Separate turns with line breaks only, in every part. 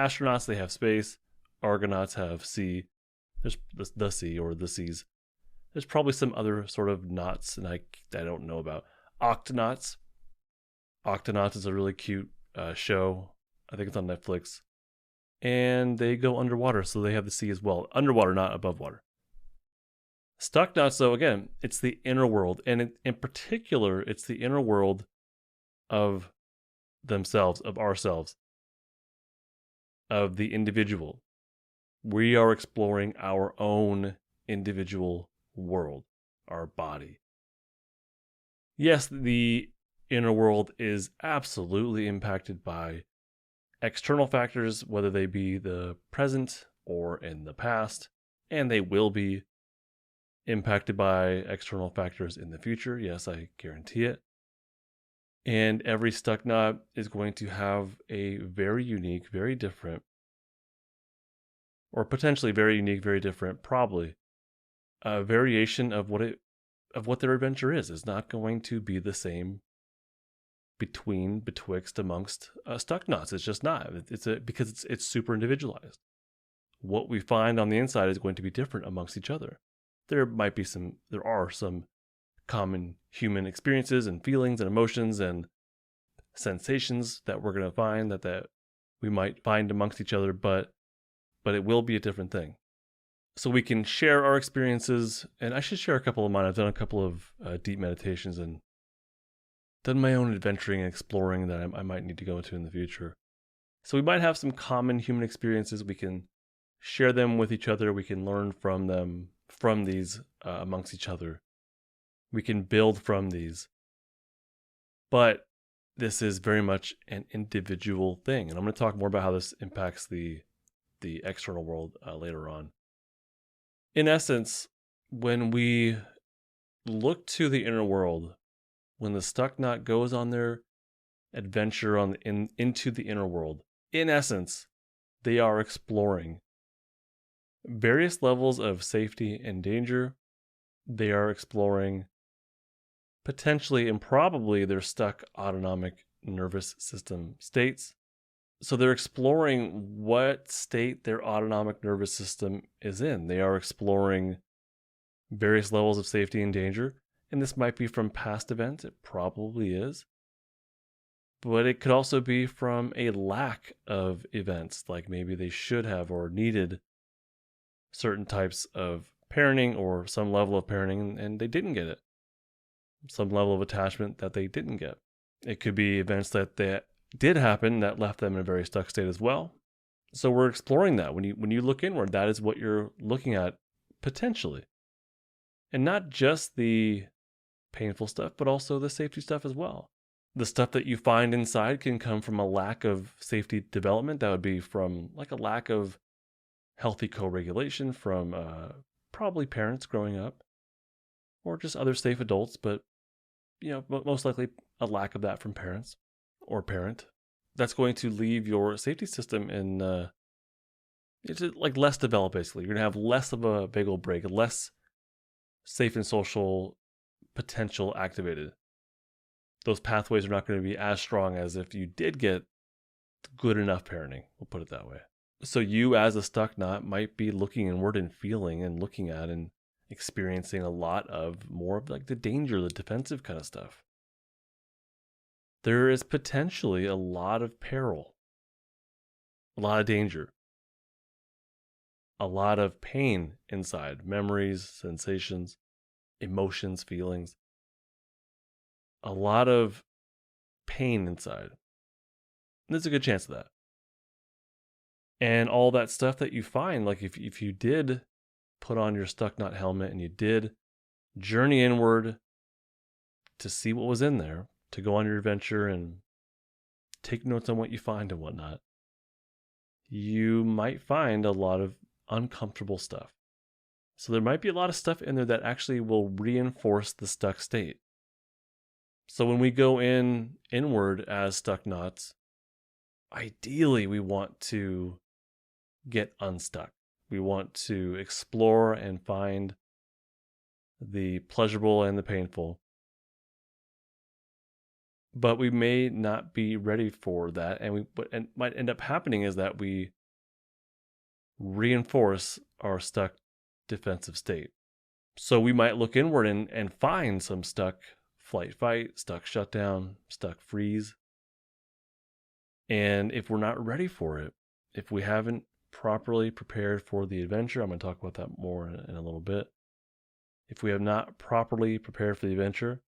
astronauts, they have space. Argonauts have sea. There's the sea or the seas. There's probably some other sort of knots, and I don't know about. Octonauts. Octonauts is a really cute show. I think it's on Netflix. And they go underwater, so they have the sea as well. Underwater, not above water. Stucknauts, though, again, it's the inner world. And in particular, it's the inner world of themselves, of ourselves, of the individual. We are exploring our own individual world, our body. Yes, the inner world is absolutely impacted by external factors, whether they be the present or in the past, and they will be impacted by external factors in the future. Yes, I guarantee it. And every Stucknaut is going to have a very unique, very different, or potentially very unique, very different, probably a variation of what their adventure is. It's not going to be the same betwixt amongst Stucknauts. It's just not. Because it's super individualized. What we find on the inside is going to be different amongst each other. There are some common human experiences and feelings and emotions and sensations that we're going to find that we might find amongst each other, but it will be a different thing. So we can share our experiences, and I should share a couple of mine. I've done a couple of deep meditations and done my own adventuring and exploring that I might need to go into in the future. So we might have some common human experiences. We can share them with each other. We can learn from them, from these amongst each other. We can build from these. But this is very much an individual thing. And I'm going to talk more about how this impacts the external world later on. In essence, when we look to the inner world, when the Stucknaut goes on their adventure into the inner world, in essence, they are exploring various levels of safety and danger. They are exploring potentially and probably their stuck autonomic nervous system states. So they're exploring what state their autonomic nervous system is in. They are exploring various levels of safety and danger. And this might be from past events. It probably is. But it could also be from a lack of events, like maybe they should have or needed certain types of parenting or some level of parenting and they didn't get it. Some level of attachment that they didn't get. It could be events that did happen that left them in a very stuck state as well. So we're exploring that. When you look inward, that is what you're looking at potentially. And not just the painful stuff, but also the safety stuff as well. The stuff that you find inside can come from a lack of safety development. That would be from like a lack of healthy co-regulation from probably parents growing up or just other safe adults, but most likely a lack of that from parents or parent. That's going to leave your safety system in it's like less developed. Basically, you're gonna have less of a vagal break, less safe and social potential activated. Those pathways are not going to be as strong as if you did get good enough parenting. We'll put it that way. So you as a Stucknaut might be looking inward and feeling and looking at and experiencing a lot of more of like the danger, the defensive kind of stuff. There is potentially a lot of peril, a lot of danger, a lot of pain inside, memories, sensations, emotions, feelings, a lot of pain inside. There's a good chance of that. And all that stuff that you find, like if you did put on your Stucknaut helmet and you did journey inward to see what was in there, to go on your adventure and take notes on what you find and whatnot, you might find a lot of uncomfortable stuff. So there might be a lot of stuff in there that actually will reinforce the stuck state. So when we go inward as Stucknauts, ideally we want to get unstuck. We want to explore and find the pleasurable and the painful. But we may not be ready for that, and might end up happening is that we reinforce our stuck defensive state. So we might look inward and find some stuck flight fight, stuck shutdown, stuck freeze. And if we're not ready for it, if we haven't properly prepared for the adventure, I'm going to talk about that more in a little bit. If we have not properly prepared for the adventure,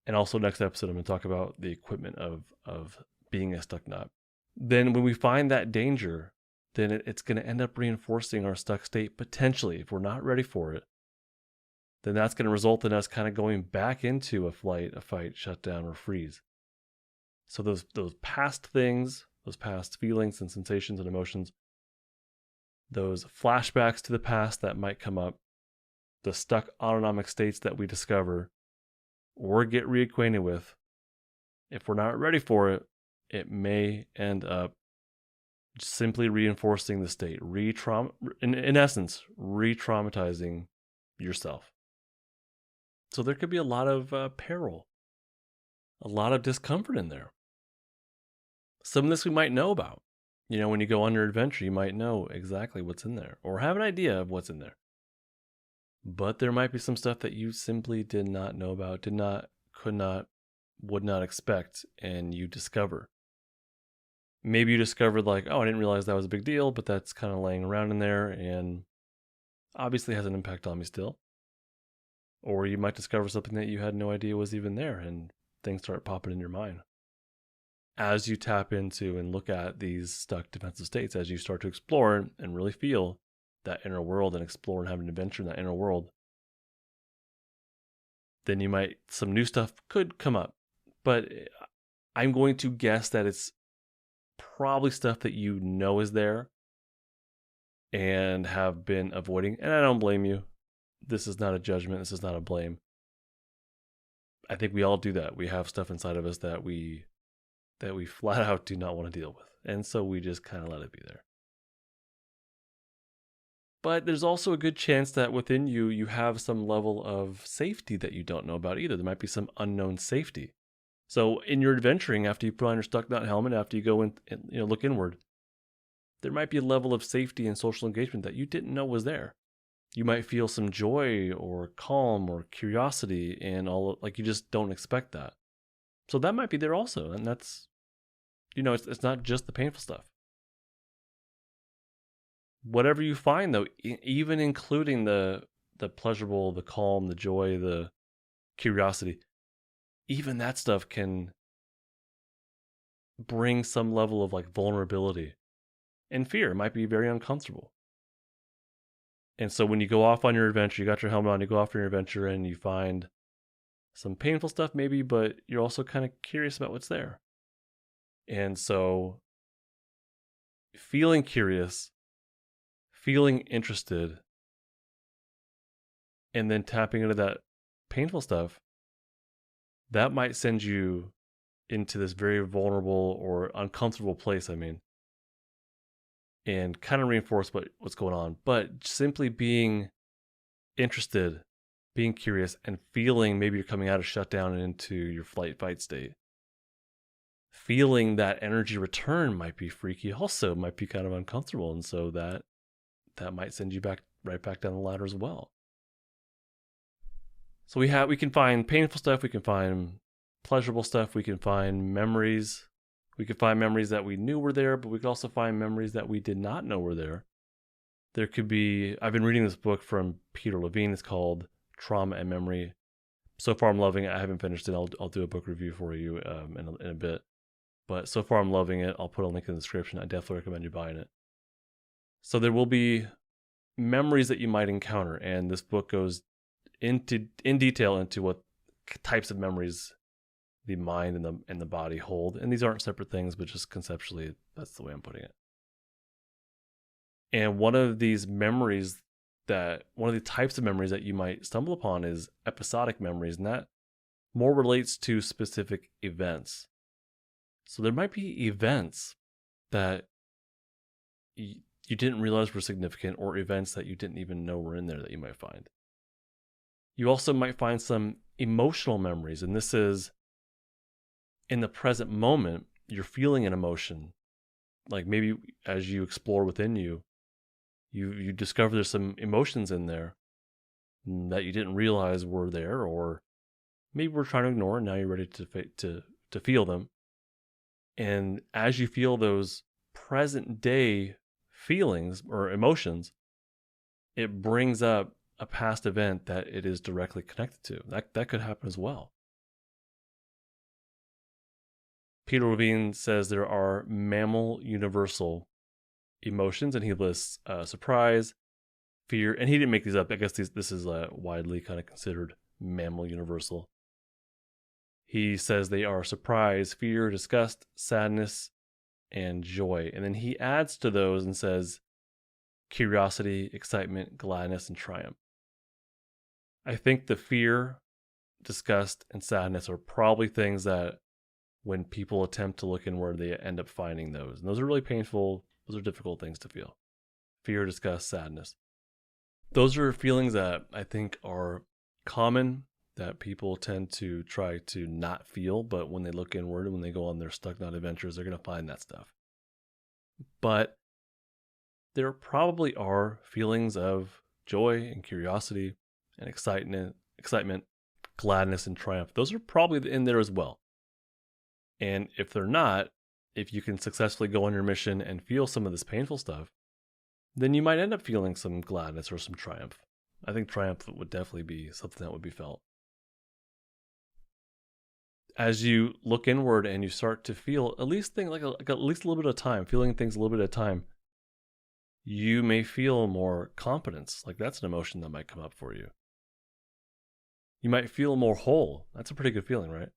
and also next episode, I'm going to talk about the equipment of being a Stucknaut. Then when we find that danger, then it's going to end up reinforcing our stuck state potentially. If we're not ready for it, then that's going to result in us kind of going back into a flight, a fight, shutdown, or freeze. So those past things, those past feelings and sensations and emotions, those flashbacks to the past that might come up, the stuck autonomic states that we discover or get reacquainted with, if we're not ready for it, it may end up simply reinforcing the state, in essence, re-traumatizing yourself. So there could be a lot of peril, a lot of discomfort in there. Some of this we might know about. When you go on your adventure, you might know exactly what's in there or have an idea of what's in there. But there might be some stuff that you simply did not know about, could not, would not expect, and you discover. Maybe you discovered I didn't realize that was a big deal, but that's kind of laying around in there and obviously has an impact on me still. Or you might discover something that you had no idea was even there and things start popping in your mind. As you tap into and look at these stuck defensive states, as you start to explore and really feel that inner world and explore and have an adventure in that inner world, then some new stuff could come up. But I'm going to guess that it's probably stuff that you know is there and have been avoiding. And I don't blame you. This is not a judgment. This is not a blame. I think we all do that. We have stuff inside of us that we flat out do not want to deal with. And so we just kind of let it be there. But there's also a good chance that within you have some level of safety that you don't know about either. There might be some unknown safety. So in your adventuring, after you put on your Stucknaut helmet, after you go and look inward, there might be a level of safety and social engagement that you didn't know was there. You might feel some joy or calm or curiosity and you just don't expect that. So that might be there also. And that's, it's not just the painful stuff. Whatever you find, though, even including the pleasurable, the calm, the joy, the curiosity, even that stuff can bring some level of vulnerability and fear. It might be very uncomfortable. And so when you go off on your adventure, you got your helmet on, you go off on your adventure and you find some painful stuff maybe, but you're also kind of curious about what's there. And so feeling curious, feeling interested, and then tapping into that painful stuff, that might send you into this very vulnerable or uncomfortable place, and kind of reinforce what's going on. But simply being interested, being curious, and feeling maybe you're coming out of shutdown and into your flight fight state. Feeling that energy return might be freaky also, might be kind of uncomfortable. And so that might send you right back down the ladder as well. So we can find painful stuff, we can find pleasurable stuff, we can find memories. We could find memories that we knew were there, but we could also find memories that we did not know were there. There could be, I've been reading this book from Peter Levine. It's called Trauma and Memory. So far I'm loving it. I haven't finished it. I'll do a book review for you in a bit. But so far I'm loving it. I'll put a link in the description. I definitely recommend you buying it. So there will be memories that you might encounter, and this book goes in detail into what types of memories the mind and the body hold. And these aren't separate things, but just conceptually, that's the way I'm putting it. And one of the types of memories that you might stumble upon is episodic memories, and that more relates to specific events. So there might be events that you didn't realize were significant, or events that you didn't even know were in there that you might find. You also might find some emotional memories, and this is in the present moment, you're feeling an emotion. Like maybe as you explore within you, you discover there's some emotions in there that you didn't realize were there, or maybe we're trying to ignore, and now you're ready to feel them. And as you feel those present day feelings or emotions, it brings up a past event that it is directly connected to. That could happen as well. Peter Levine says there are mammal universal emotions, and he lists surprise, fear, and he didn't make these up. I guess this is widely kind of considered mammal universal. He says they are surprise, fear, disgust, sadness, and joy. And then he adds to those and says curiosity, excitement, gladness, and triumph. I think the fear, disgust, and sadness are probably things that when people attempt to look inward, they end up finding those. And those are really painful. Those are difficult things to feel. Fear, disgust, sadness. Those are feelings that I think are common, that people tend to try to not feel, but when they look inward and when they go on their Stucknaut adventures, they're going to find that stuff. But there probably are feelings of joy and curiosity and excitement, gladness, and triumph. Those are probably in there as well. And if they're not, if you can successfully go on your mission and feel some of this painful stuff, then you might end up feeling some gladness or some triumph. I think triumph would definitely be something that would be felt. As you look inward and you start to feel at least at least a little bit of time, feeling things a little bit at a time, you may feel more confidence. Like that's an emotion that might come up for you. You might feel more whole. That's a pretty good feeling, right?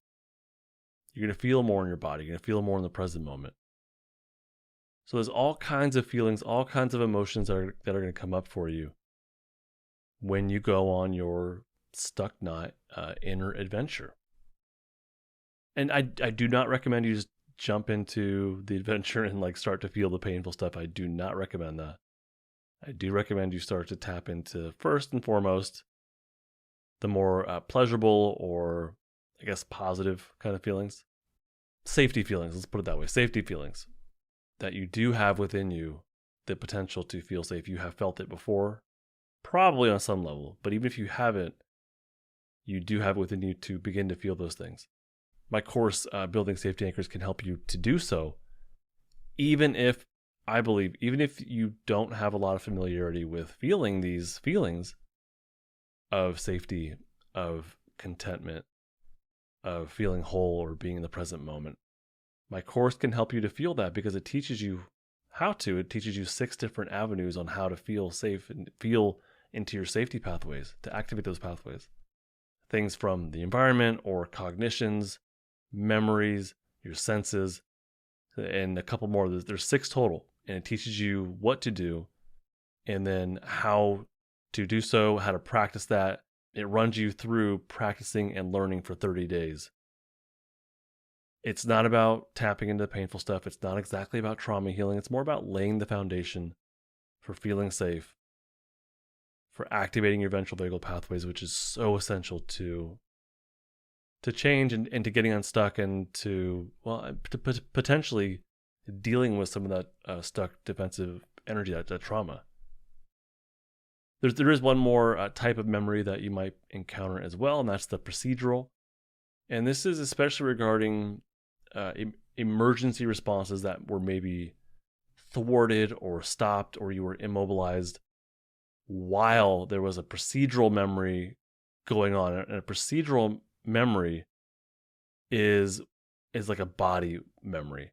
You're going to feel more in your body. You're going to feel more in the present moment. So there's all kinds of feelings, all kinds of emotions that are going to come up for you when you go on your Stucknaut inner adventure. And I do not recommend you just jump into the adventure and like start to feel the painful stuff. I do not recommend that. I do recommend you start to tap into, first and foremost, the more pleasurable or I guess positive kind of feelings. Safety feelings, let's put it that way. Safety feelings that you do have within you the potential to feel safe. You have felt it before, probably on some level, but even if you haven't, you do have within you to begin to feel those things. My course, Building Safety Anchors, can help you to do so, even if you don't have a lot of familiarity with feeling these feelings of safety, of contentment, of feeling whole or being in the present moment. My course can help you to feel that because it teaches you how to. It teaches you 6 different avenues on how to feel safe and feel into your safety pathways, to activate those pathways. Things from the environment or cognitions, memories, your senses, and a couple more. There's 6 total, and it teaches you what to do and then how to do so, how to practice that. It runs you through practicing and learning for 30 days. It's not about tapping into the painful stuff. It's not exactly about trauma healing. It's more about laying the foundation for feeling safe, for activating your ventral vagal pathways, which is so essential to change and to getting unstuck and to potentially dealing with some of that stuck defensive energy, that trauma. There is one more type of memory that you might encounter as well, and that's the procedural. And this is especially regarding emergency responses that were maybe thwarted or stopped, or you were immobilized while there was a procedural memory going on. And a procedural memory is like a body memory.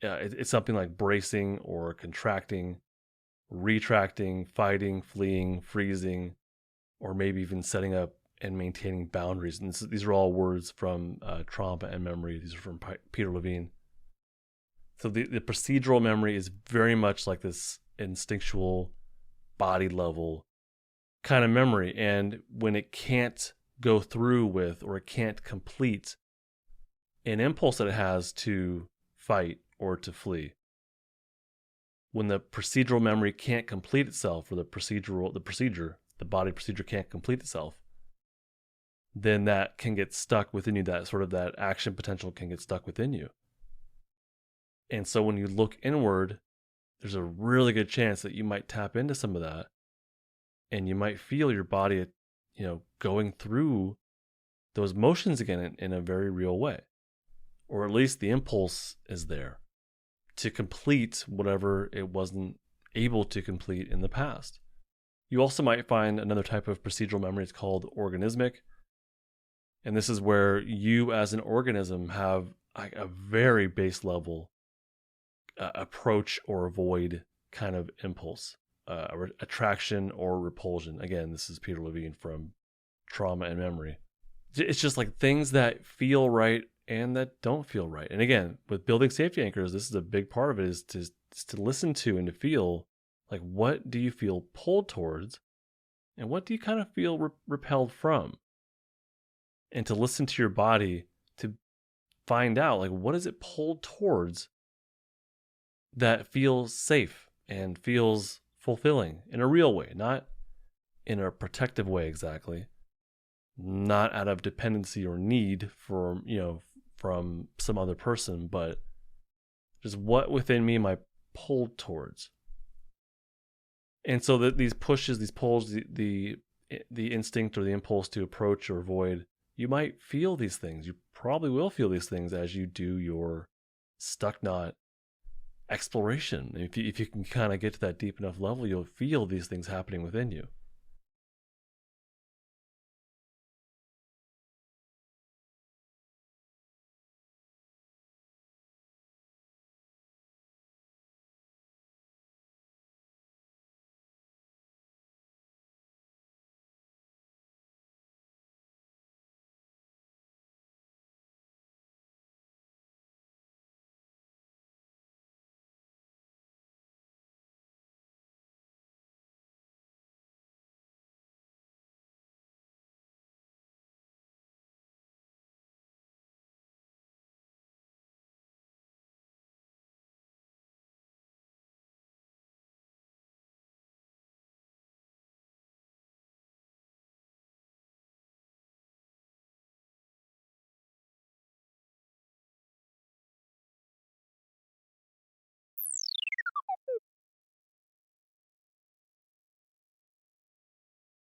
It's something like bracing or contracting, retracting, fighting, fleeing, freezing, or maybe even setting up and maintaining boundaries. And these are all words from trauma and memory. These are from Peter Levine. So the procedural memory is very much like this instinctual, body level kind of memory. And when it can't go through with, or it can't complete an impulse that it has to fight or to flee, when the procedural memory can't complete itself, or the body procedure can't complete itself, then that can get stuck within you. That sort of that action potential can get stuck within you. And so when you look inward, there's a really good chance that you might tap into some of that, and you might feel your body, going through those motions again in a very real way. Or at least the impulse is there to complete whatever it wasn't able to complete in the past. You also might find another type of procedural memory. It's called organismic. And this is where you as an organism have a very base level approach or avoid kind of impulse, attraction or repulsion. Again, this is Peter Levine from Trauma and Memory. It's just like things that feel right and that don't feel right. And again, with building safety anchors, this is a big part of it, is to listen to and to feel like, what do you feel pulled towards and what do you kind of feel repelled from? And to listen to your body to find out, like, what is it pulled towards that feels safe and feels fulfilling in a real way, not in a protective way exactly, not out of dependency or need for, from some other person, but just what within me am I pulled towards. And so that these pushes, these pulls, the instinct or the impulse to approach or avoid, you might feel these things. You probably will feel these things as you do your Stucknaut exploration. If you can kind of get to that deep enough level, you'll feel these things happening within you.